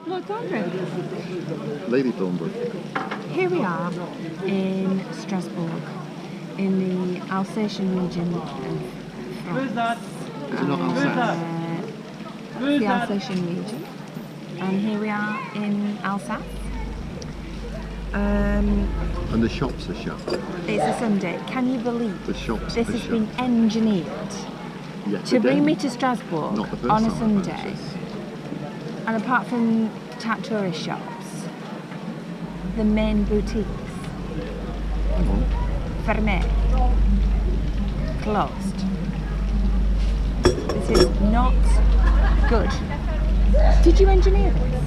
Lord Thornbury. Lady Thornbury. Here we are in Strasbourg, in the Alsatian region of France. Is it not Alsace? The Alsatian region. And here we are in Alsace. And the shops are shut. It's a Sunday. Can you believe The shops this are has shut. been engineered Yet to bring again. me to Strasbourg Not the first on a time I've Sunday? managed this. And apart from tourist shops, the main boutiques, fermé, closed. This is not good. Did you engineer this?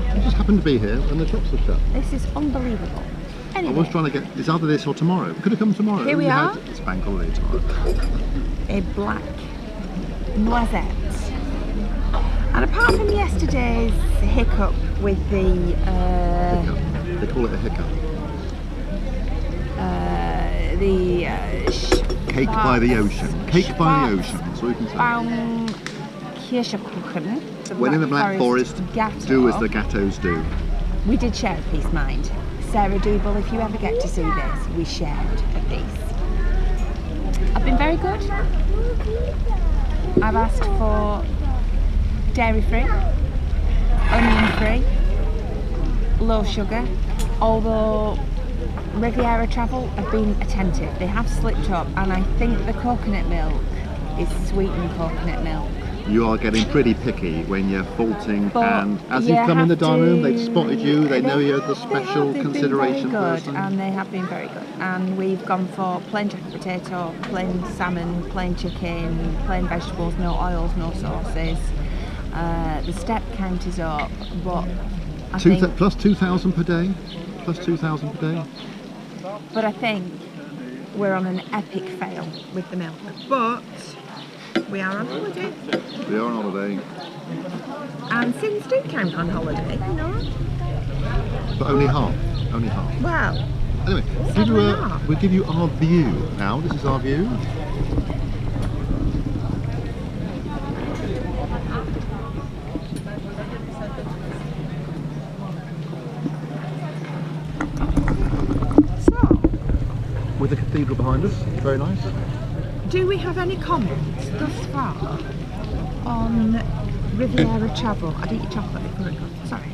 I just happened to be here and the shops are shut. This is unbelievable. Anyway, I was trying to get, it's either this or tomorrow. It could have come tomorrow. Here we are. It's bank holiday tomorrow. a black noisette. And apart from yesterday's hiccup with the Hiccup. They call it a hiccup. Cake by the ocean. Cake by the ocean. That's all you can say. Kirschkuchen. When in the Black Forest, Gâteau. do as the gattos do. We did share a piece, mind. Sarah Double, if you ever get to see this, we shared a piece. I've been very good. I've asked for dairy-free, onion-free, low sugar, although Riviera Travel have been attentive. They have slipped up, and I think the coconut milk is sweetened coconut milk. You are getting pretty picky when you're faulting, But and as you you've come in the have dining room, to- they've spotted you, they know you're the They special have, they've consideration been very good, person. and they have been very good. And we've gone for plain jacket potato, plain salmon, plain chicken, plain vegetables, no oils, no sauces. The step count is up, but I think, Plus 2,000 per day? Plus 2,000 per day? but I think we're on an epic fail with the milk. But we are on holiday, We are on holiday, and sins do count on holiday, you know. but only half. Only half. Well, Anyway, we'll give you our view now. This is our view. so With the cathedral behind us. Very nice. do we have any comments thus far on Riviera Travel? I'd eat your chocolate before it goes. Sorry.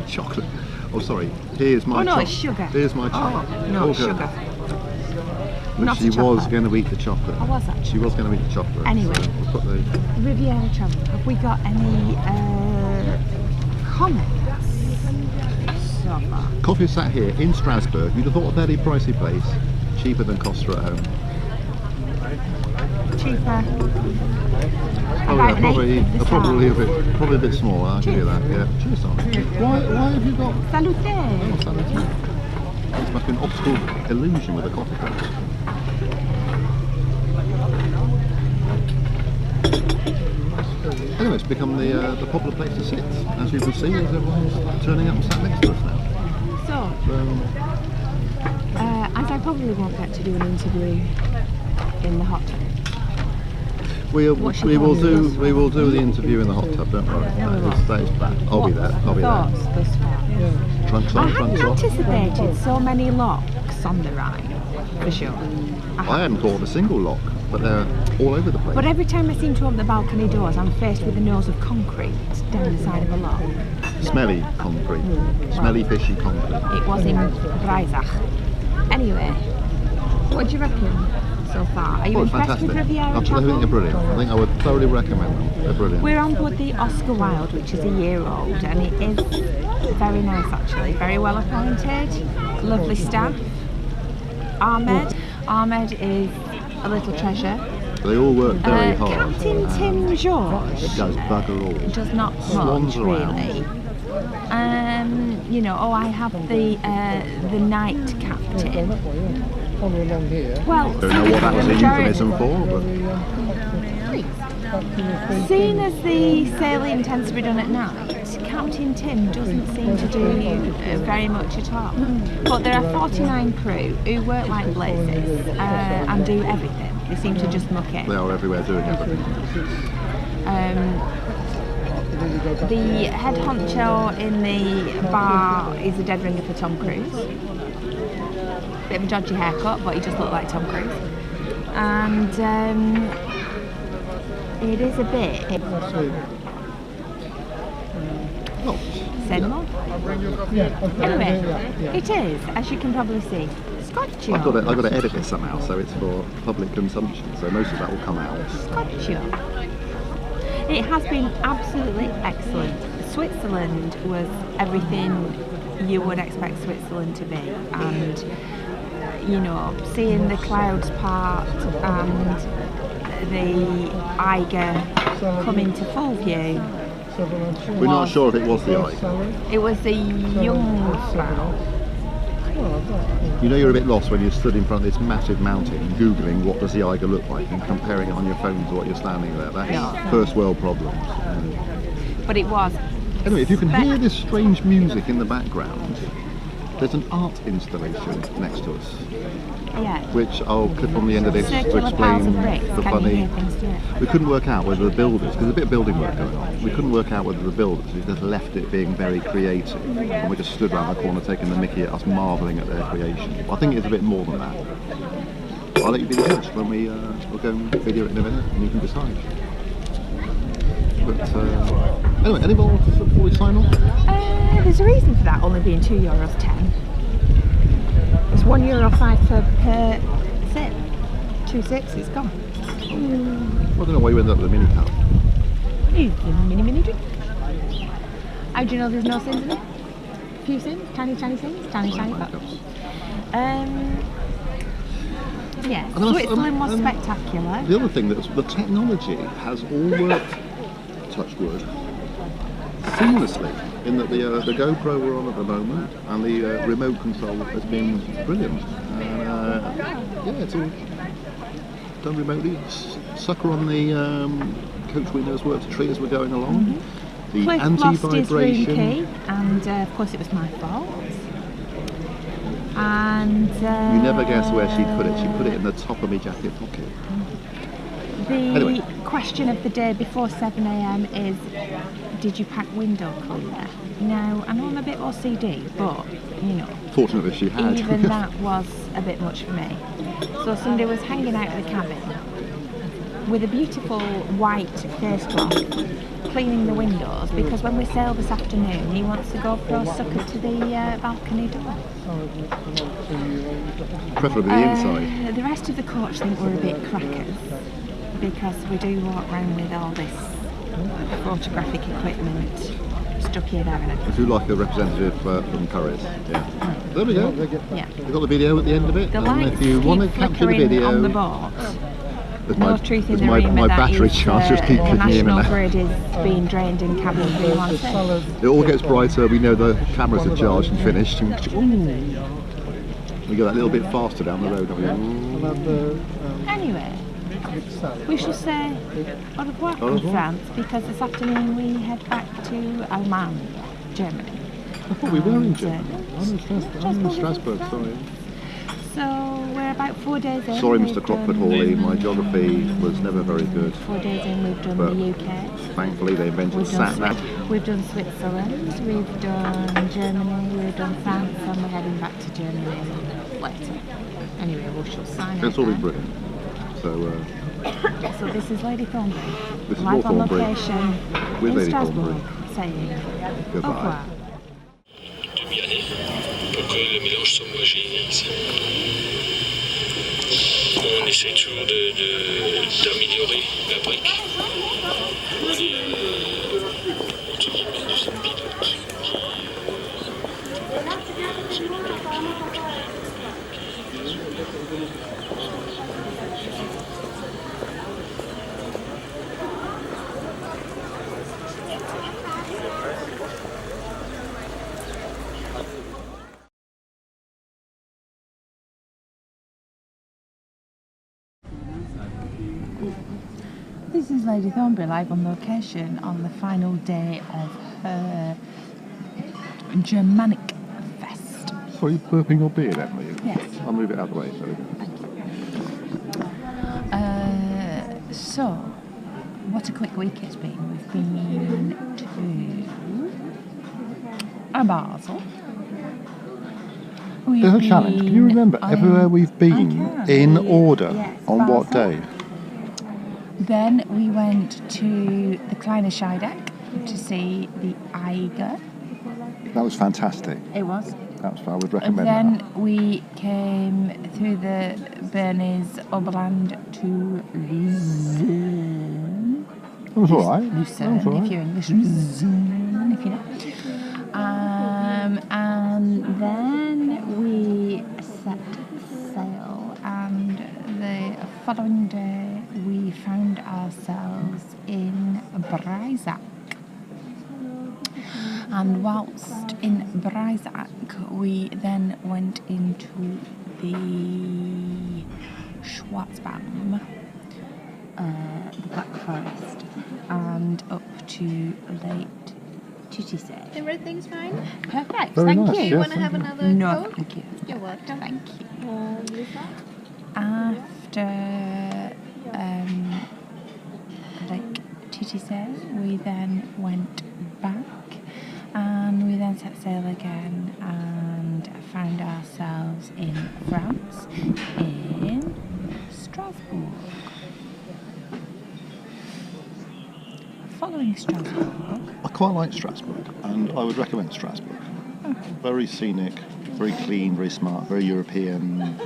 Chocolate. Oh, sorry. Here's my Oh no, chocolate. it's sugar. Here's my chocolate. Oh, no, Okay. sugar. But Not she a was chocolate. going to eat the chocolate. I was actually. She was going to eat the chocolate. Anyway. So we'll put the... Riviera Travel, have we got any comments so far? Coffee sat here in Strasbourg. You'd have thought a very pricey place. Cheaper than Costa at home. Cheaper. Oh, About yeah, an eighth of the probably a bit smaller. I'll give you that. Yeah. Cheers, darling. Why have you got? Salute. Oh, salute. This must be an optical illusion with a coffee cup. Anyway, it's become the popular place to sit, as you can see, as everyone's turning up and sat next to us now. So, So, as I probably won't get to do an interview in the hot tub. we will What's your do thoughts? the interview in the hot tub. Don't worry. No, we That is that. I'll be there. I'll be there. Thoughts thus far? Trunks I on, hadn't trunks off. anticipated so many locks on the Rhine, for sure. I hadn't thought of a single lock, but they're all over the place. But every time I seem to open the balcony doors, I'm faced with a nose of concrete down the side of a lock. Smelly concrete. Smelly, fishy concrete. It was in Breisach. Anyway, what do you reckon so far? Are you Oh, it's impressed fantastic. with Riviera I think Travel? they're brilliant. I think I would thoroughly recommend them. They're brilliant. We're on board the Oscar Wilde, which is a year old, and it is very nice actually. Very well appointed, lovely staff. Ahmed is a little treasure. They all work very hard. Captain Tim George It does bugger all. does not Swans much around. really. You know, I have the night captain. Well, Don't know what that was a euphemism for, but seeing as the sailing tends to be done at night, Captain Tim doesn't seem to do very much at all. But there are 49 crew who work like blazes and do everything. They seem to just muck in. they are everywhere doing everything. the head honcho in the bar is a dead ringer for Tom Cruise. Bit of a dodgy haircut, but he just looked like Tom Cruise. And it is a bit... Say no more. Anyway, it is, as you can probably see, Scotch. I've got to edit it somehow, so it's for public consumption. So most of that will come out. Scotch. It has been absolutely excellent. Switzerland was everything you would expect Switzerland to be, and you know, seeing the clouds part and the Eiger come into full view. We're not sure if it was the Eiger. It was the Jungfrau. You know you're a bit lost when you're stood in front of this massive mountain Googling what does the Eiger look like and comparing it on your phone to what you're standing there. That's first world problems. But it was. Anyway, if you can hear this strange music in the background, there's an art installation next to us. Yeah. Which I'll clip on the end of this Circular to explain piles of bricks. the Can funny. you hear things through it? We couldn't work out whether the builders, because there's a bit of building work going on, we couldn't work out whether the builders just left it being very creative, and we just stood around the corner taking the mickey at us marvelling at their creation. Well, I think it's a bit more than that. But I'll let you be the judge when we'll go and video it in a minute, and you can decide. But anyway, any more before we sign off? There's a reason for that only being €2.10. It's €1.05 per sip. 2 sips, it's gone. I don't know why you ended up with a mini cup. Mini drink. How do you know there's no sins in it? Few sins, tiny sins, tiny cups. Yeah, Switzerland was spectacular. The other thing, the technology has all worked, touch wood, seamlessly, in that the GoPro we're on at the moment and the remote control has been brilliant. And yeah, it's all done remotely. Sucker on the coach windows worked a treat as we're going along. The Cliff anti-vibration. lost his room key, and of course it was my fault. And you never guess where she put it. She put it in the top of my jacket pocket. The question of the day before 7 AM is, did you pack window cleaner? Now, I know I'm a bit OCD, but, you know, fortunately she had. Even that was a bit much for me. So somebody was hanging out of the cabin with a beautiful white face cloth, cleaning the windows, because when we sail this afternoon, he wants to go for a sucker to the balcony door. Preferably the inside. The rest of the coach think we're a bit crackers, because we do walk around with all this photographic equipment stuck here, there and everywhere. I do like a representative from Curry's. Yeah. There we go. Yeah. We've got the video at the end of it. The and lights if you want to capture the video on the boat. My battery charge just keeps the kicking in and national out. grid is being drained in cabin 316. It all gets brighter. We know the cameras are charged and finished. We go that little bit faster down the road. Anyway, we shall say au revoir from France, because this afternoon we head back to Alman, Germany. I thought we were in Germany. I'm in Strasbourg, sorry. So we're about 4 days in. Sorry, Mr. Crockford-Hawley, my geography was never very good. 4 days in, we've done But the UK. Thankfully, they invented sat-nav. We've done Switzerland, we've done Germany, we've done France, and we're heading back to Germany later. Anyway, we shall sign It's out all been now. brilliant. So, So this is Lady Thornbury, this is live on Thornbury location with in Lady Strasbourg, Thornbury. saying Goodbye. au revoir. Demi-année pour que le mélange soit homogène. On essaie toujours d'améliorer la brique. On est entre guillemets dans une pilote This is Lady Thornbury live on location on the final day of her Germanic Fest. Sorry, you burping your beard, Emily? Yes. I'll move it out of the way. So. So, what a quick week it's been. We've been to Basel. There's a challenge. Can you remember everywhere we've been can. in order Yes, on what Basel. day? Then we went to the Kleine Scheideck to see the Eiger. That was fantastic. It was. I would recommend Then that. we came through the Bernese Oberland to Lucerne. It was all right. Lucerne, That was all if right. you're English. Lucerne, if you know. And then we set sail, and the following day we found ourselves in Breisach. And whilst in Breisach, we then went into the Schwarzbaum, the Black Forest, and up to Lake Titisee. Everything's fine? Perfect, Very thank nice, you. You yeah. want to have another No, Coke? thank you. You're welcome. Thank you. Lisa? After Lake Titisee, we then went back, and we then set sail again and found ourselves in France, in Strasbourg. Following Strasbourg, I quite like Strasbourg, and I would recommend Strasbourg. Very scenic, very clean, very smart, very European.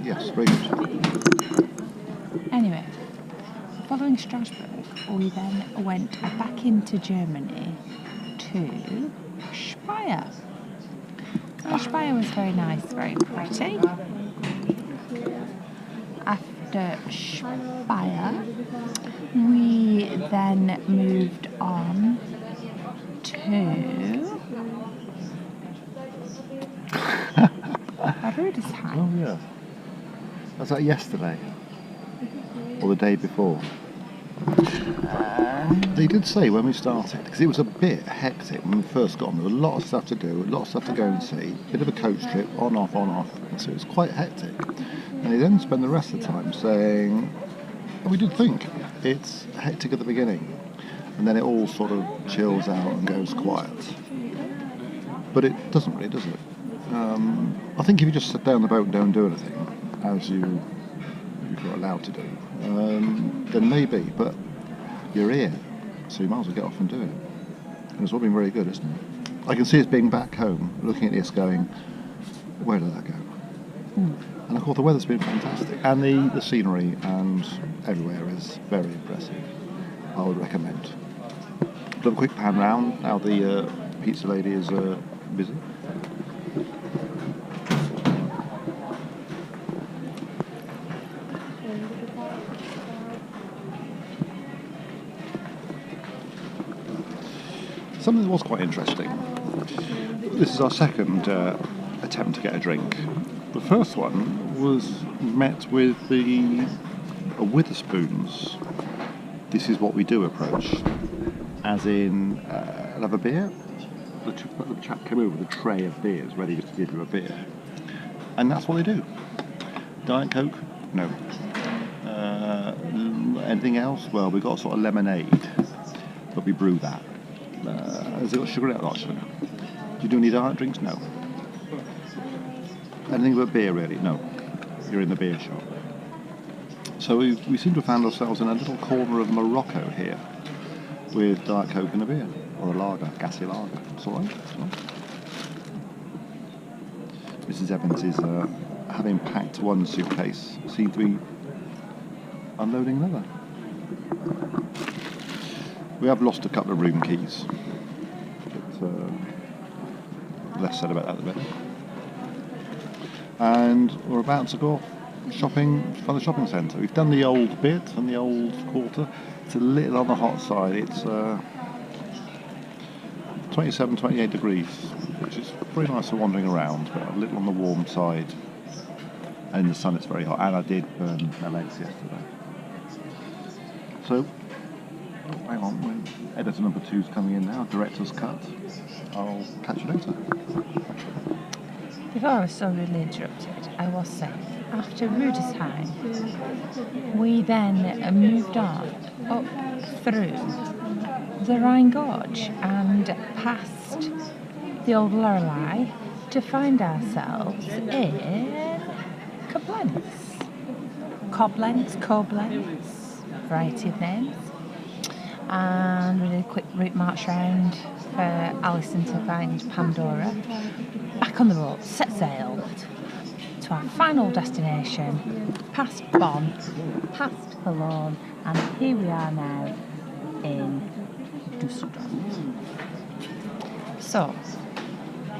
Yes, very good. anyway, following Strasbourg, we then went back into Germany to Speyer. Speyer was very nice, very pretty. After Speyer, we then moved on to Rudesheim. Oh yeah. Was that yesterday? Or the day before? They did say when we started, because it was a bit hectic when we first got on. There was a lot of stuff to do, a lot of stuff to go and see. Bit of a coach trip, on, off, on, off. So it was quite hectic. And they then spend the rest of the time saying, and we did think it's hectic at the beginning, and then it all sort of chills out and goes quiet. But it doesn't really, does it? I think if you just sit down the boat and don't do anything, as you're allowed to do, then maybe, but you're here, so you might as well get off and do it. And it's all been very good, isn't it? I can see us being back home, looking at this going, where did that go? And of course the weather's been fantastic, and the scenery and everywhere is very impressive. I would recommend. Do a quick pan round, now the pizza lady is busy. Something that was quite interesting. This is our second attempt to get a drink. The first one was met with the Witherspoons. This is what we do approach. As in, have a beer? The chap came over with a tray of beers ready just to give you a beer. And that's what they do. Diet Coke? No. Anything else? Well, we've got sort of lemonade, but we brew that. Has it got sugar in it? Not sugar. Do you do any diet drinks? No. Anything but beer, really? No. You're in the beer shop. So we seem to have found ourselves in a little corner of Morocco here, with Diet Coke and a beer, or a lager, gassy lager. It's all right. It's all right. Mrs. Evans is, having packed one suitcase, seems to be unloading another. We have lost a couple of room keys, but less said about that the better. And we're about to go shopping for the shopping centre. We've done the old bit and the old quarter. It's a little on the hot side. It's 27, 28 degrees, which is pretty nice for wandering around, but a little on the warm side. And in the sun it's very hot, and I did burn my legs yesterday. So, hang on, when editor number 2's coming in now, director's cut. I'll catch you later. Before I was so rudely interrupted, I was saying, after Rudesheim, we then moved on up through the Rhine Gorge and past the old Lorelei to find ourselves in Koblenz, variety of names. And we did a quick route march round for Alison to find Pandora. Back on the boat, set sail to our final destination, past Bonn, past Cologne, and here we are now in Düsseldorf. So,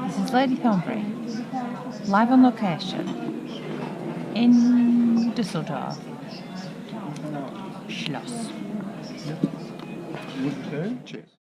this is Lady Thornbury, live on location in Düsseldorf. Schloss. Cheers.